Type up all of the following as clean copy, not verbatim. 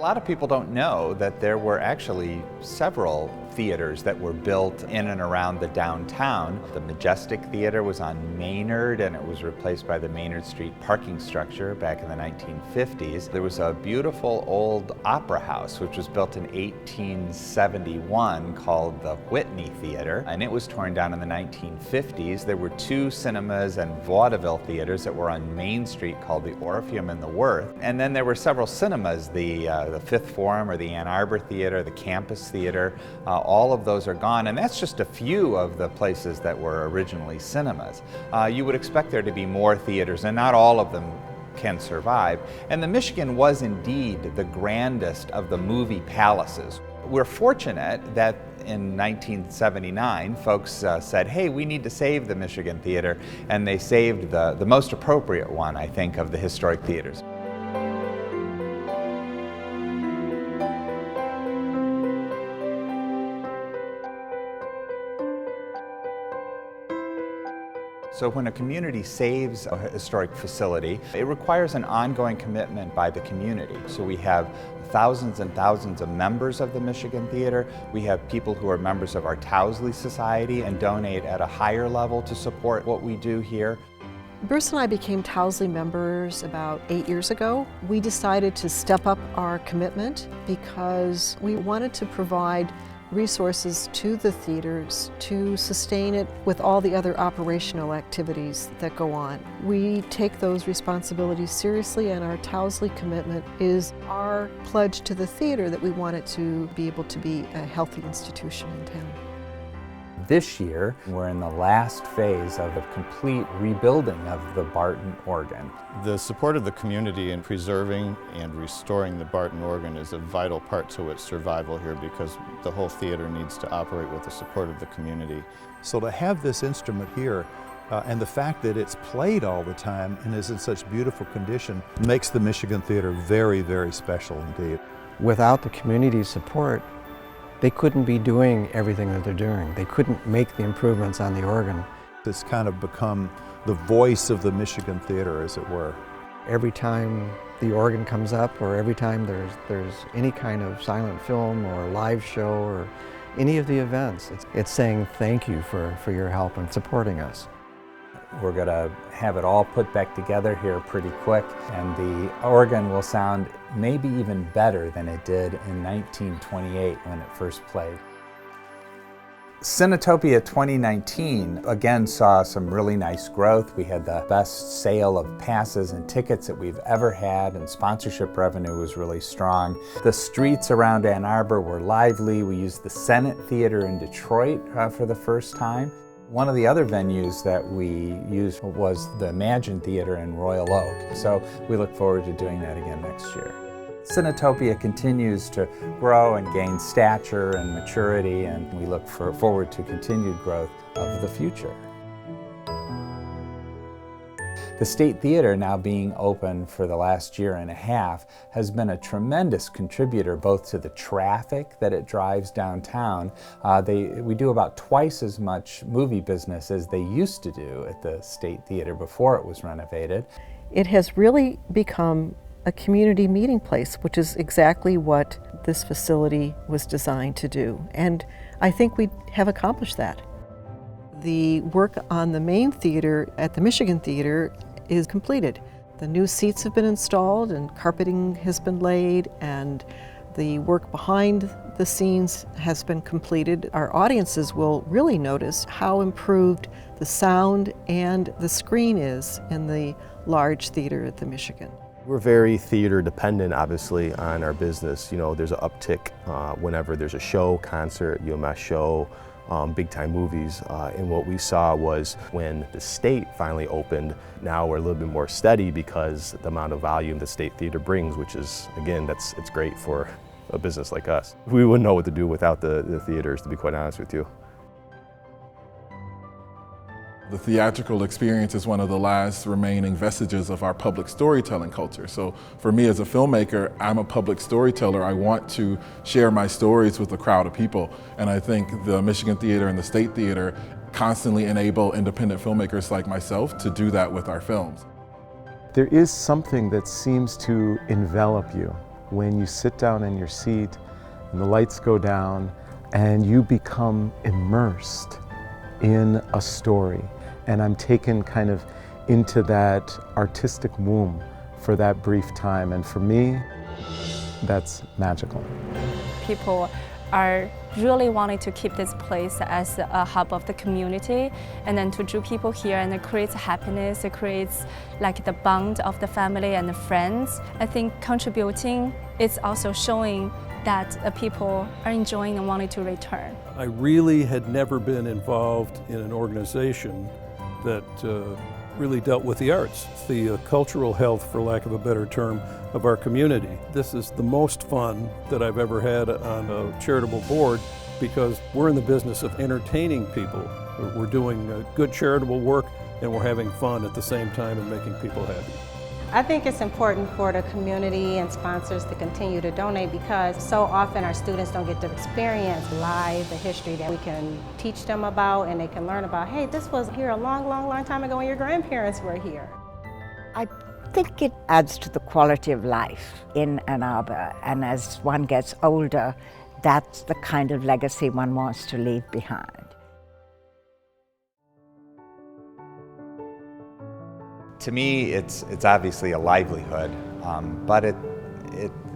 A lot of people don't know that there were actually several theaters that were built in and around the downtown. The Majestic Theater was on Maynard, and it was replaced by the Maynard Street parking structure back in the 1950s. There was a beautiful old opera house which was built in 1871 called the Whitney Theater, and it was torn down in the 1950s. There were two cinemas and vaudeville theaters that were on Main Street called the Orpheum and the Worth. And then there were several cinemas, the Fifth Forum or the Ann Arbor Theater, the Campus Theater. All of those are gone, and that's just a few of the places that were originally cinemas. You would expect there to be more theaters, and not all of them can survive. And the Michigan was indeed the grandest of the movie palaces. We're fortunate that in 1979, folks said, hey, we need to save the Michigan Theater, and they saved the most appropriate one, I think, of the historic theaters. So when a community saves a historic facility, it requires an ongoing commitment by the community. So we have thousands and thousands of members of the Michigan Theater. We have people who are members of our Towsley Society and donate at a higher level to support what we do here. Bruce and I became Towsley members about 8 years ago. We decided to step up our commitment because we wanted to provide resources to the theaters to sustain it with all the other operational activities that go on. We take those responsibilities seriously, and our Towsley commitment is our pledge to the theater that we want it to be able to be a healthy institution in town. This year, we're in the last phase of a complete rebuilding of the Barton organ. The support of the community in preserving and restoring the Barton organ is a vital part to its survival here, because the whole theater needs to operate with the support of the community. So to have this instrument here and the fact that it's played all the time and is in such beautiful condition makes the Michigan Theater very, very special indeed. Without the community support, they couldn't be doing everything that they're doing. They couldn't make the improvements on the organ. It's kind of become the voice of the Michigan Theater, as it were. Every time the organ comes up, or every time there's any kind of silent film or live show or any of the events, it's saying thank you for your help in supporting us. We're going to have it all put back together here pretty quick, and the organ will sound maybe even better than it did in 1928 when it first played. Cinetopia 2019 again saw some really nice growth. We had the best sale of passes and tickets that we've ever had, and sponsorship revenue was really strong. The streets around Ann Arbor were lively. We used the Senate Theater in Detroit for the first time. One of the other venues that we used was the Imagine Theater in Royal Oak, so we look forward to doing that again next year. Cinetopia continues to grow and gain stature and maturity, and we look forward to continued growth of the future. The State Theater, now being open for the last year and a half, has been a tremendous contributor both to the traffic that it drives downtown. We do about twice as much movie business as they used to do at the State Theater before it was renovated. It has really become a community meeting place, which is exactly what this facility was designed to do. And I think we have accomplished that. The work on the main theater at the Michigan Theater is completed. The new seats have been installed and carpeting has been laid, and the work behind the scenes has been completed. Our audiences will really notice how improved the sound and the screen is in the large theater at the Michigan. We're very theater dependent, obviously, on our business. You know, there's an uptick whenever there's a show, concert, UMS show, big time movies, and what we saw was when the State finally opened, now we're a little bit more steady because the amount of volume the State Theater brings, which is, again, it's great for a business like us. We wouldn't know what to do without the theaters, to be quite honest with you. The theatrical experience is one of the last remaining vestiges of our public storytelling culture. So for me as a filmmaker, I'm a public storyteller. I want to share my stories with a crowd of people. And I think the Michigan Theater and the State Theater constantly enable independent filmmakers like myself to do that with our films. There is something that seems to envelop you when you sit down in your seat and the lights go down and you become immersed in a story. And I'm taken kind of into that artistic womb for that brief time. And for me, that's magical. People are really wanting to keep this place as a hub of the community, and then to draw people here, and it creates happiness, it creates like the bond of the family and the friends. I think contributing is also showing that people are enjoying and wanting to return. I really had never been involved in an organization that really dealt with the arts, the cultural health, for lack of a better term, of our community. This is the most fun that I've ever had on a charitable board, because we're in the business of entertaining people. We're doing good charitable work, and we're having fun at the same time and making people happy. I think it's important for the community and sponsors to continue to donate, because so often our students don't get to experience live the history that we can teach them about, and they can learn about, hey, this was here a long, long, long time ago when your grandparents were here. I think it adds to the quality of life in Ann Arbor, and as one gets older, that's the kind of legacy one wants to leave behind. To me, it's obviously a livelihood, but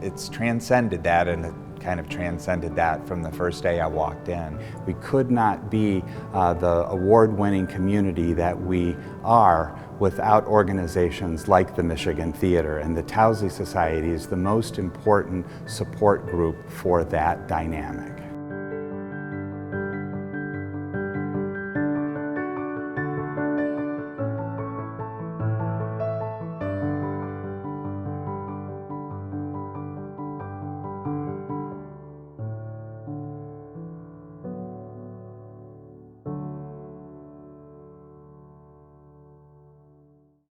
it's transcended that, and it kind of transcended that from the first day I walked in. We could not be the award-winning community that we are without organizations like the Michigan Theater, and the Towsley Society is the most important support group for that dynamic.